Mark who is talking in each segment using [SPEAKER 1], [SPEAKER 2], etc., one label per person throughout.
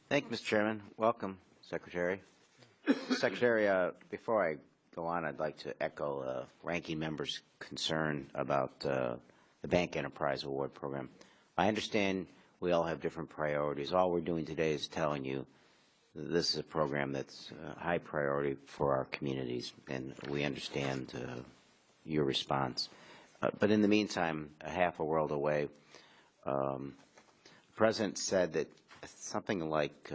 [SPEAKER 1] Thank you, Mr. Chairman. Welcome, Secretary. Secretary, before I go on, I'd like to echo ranking member's concern about the Bank Enterprise Award Program. I understand we all have different priorities. All we're doing today is telling you this is a program that's high priority for our communities, and we understand your response. But in the meantime, a half a world away, the President said that something like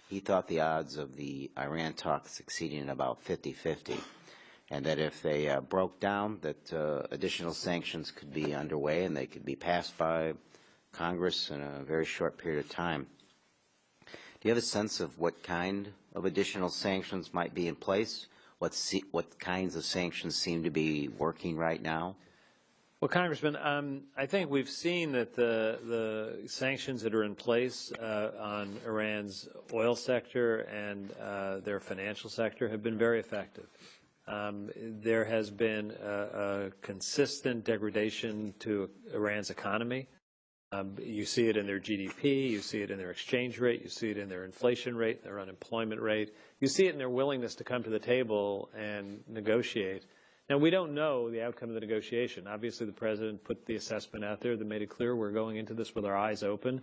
[SPEAKER 1] he thought the odds of the Iran talks succeeding about 50-50, and that if they broke down, that additional sanctions could be underway and they could be passed by Congress in a very short period of time. Do you have a sense of what kind of additional sanctions might be in place? What kinds of sanctions seem to be working right now?
[SPEAKER 2] Well, Congressman, I think we've seen that the sanctions that are in place on Iran's oil sector and their financial sector have been very effective. There has been a consistent degradation to Iran's economy. You see it in their GDP, you see it in their exchange rate, you see it in their inflation rate, their unemployment rate. You see it in their willingness to come to the table and negotiate. Now, we don't know the outcome of the negotiation. Obviously, the President put the assessment out there that made it clear we're going into this with our eyes open.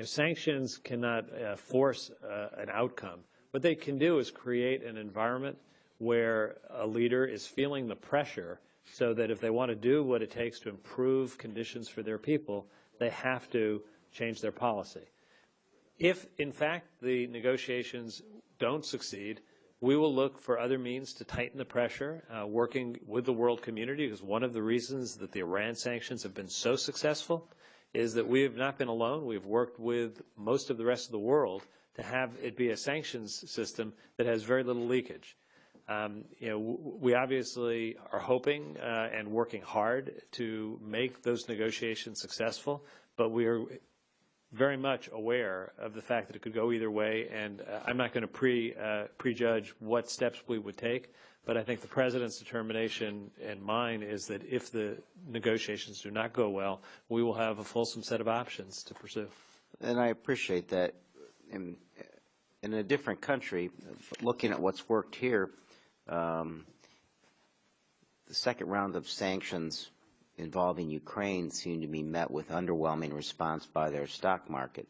[SPEAKER 2] Sanctions cannot force an outcome. What they can do is create an environment where a leader is feeling the pressure so that if they want to do what it takes to improve conditions for their people, they have to change their policy. If, in fact, the negotiations don't succeed, we will look for other means to tighten the pressure, working with the world community, because one of the reasons that the Iran sanctions have been so successful is that we have not been alone. We've worked with most of the rest of the world to have it be a sanctions system that has very little leakage. We obviously are hoping and working hard to make those negotiations successful, but we are very much aware of the fact that it could go either way, and I'm not going to prejudge what steps we would take, but I think the President's determination and mine is that if the negotiations do not go well, we will have a fulsome set of options to pursue.
[SPEAKER 1] And I appreciate that. In a different country, looking at what's worked here, the second round of sanctions involving Ukraine seem to be met with underwhelming response by their stock market.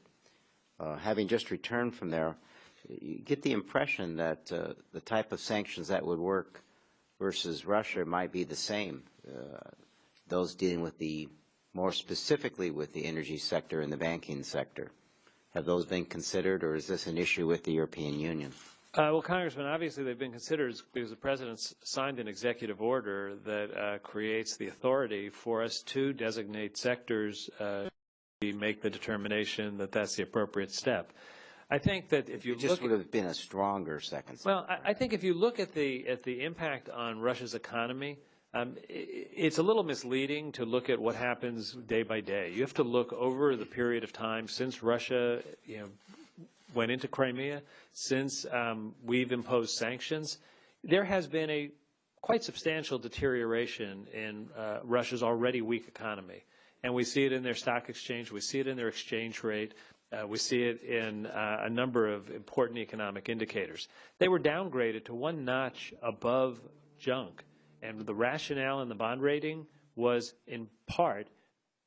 [SPEAKER 1] Having just returned from there, you get the impression that the type of sanctions that would work versus Russia might be the same. Those dealing with more specifically with the energy sector and the banking sector. Have those been considered, or is this an issue with the European Union?
[SPEAKER 2] Well, Congressman, obviously they've been considered because the President's signed an executive order that creates the authority for us to designate sectors to make the determination that that's the appropriate step. I think that if you
[SPEAKER 1] just would have been a stronger second step.
[SPEAKER 2] Well, I think if you look at the impact on Russia's economy, it's a little misleading to look at what happens day by day. You have to look over the period of time since Russia, went into Crimea, since we've imposed sanctions. There has been a quite substantial deterioration in Russia's already weak economy. And we see it in their stock exchange. We see it in their exchange rate. We see it in a number of important economic indicators. They were downgraded to one notch above junk. And the rationale in the bond rating was, in part,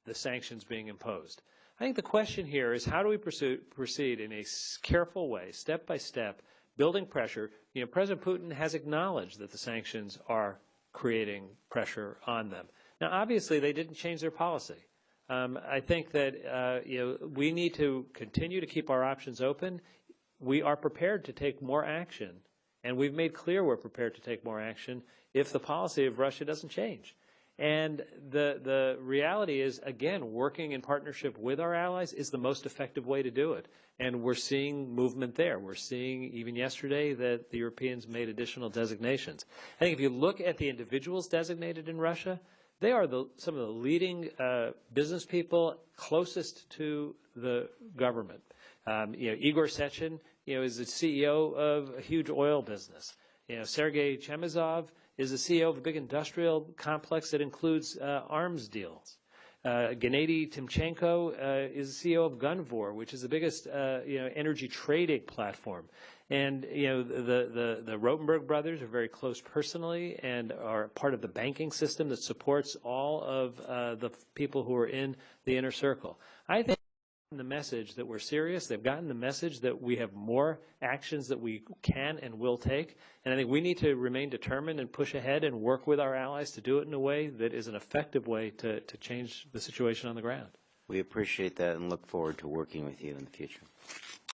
[SPEAKER 2] the sanctions being imposed. I think the question here is how do we proceed in a careful way, step by step, building pressure. President Putin has acknowledged that the sanctions are creating pressure on them. Now, obviously, they didn't change their policy. I think that we need to continue to keep our options open. We are prepared to take more action, and we've made clear we're prepared to take more action if the policy of Russia doesn't change. And the reality is, again, working in partnership with our allies is the most effective way to do it. And we're seeing movement there. We're seeing, even yesterday, that the Europeans made additional designations. I think if you look at the individuals designated in Russia, they are some of the leading business people closest to the government. Igor Sechin, is the CEO of a huge oil business. Sergei Chemezov is the CEO of a big industrial complex that includes arms deals. Gennady Timchenko is the CEO of Gunvor, which is the biggest energy trading platform. And the Rotenberg brothers are very close personally and are part of the banking system that supports all of the people who are in the inner circle. I think the message that we're serious. They've gotten the message that we have more actions that we can and will take. And I think we need to remain determined and push ahead and work with our allies to do it in a way that is an effective way to change the situation on the ground.
[SPEAKER 1] We appreciate that and look forward to working with you in the future.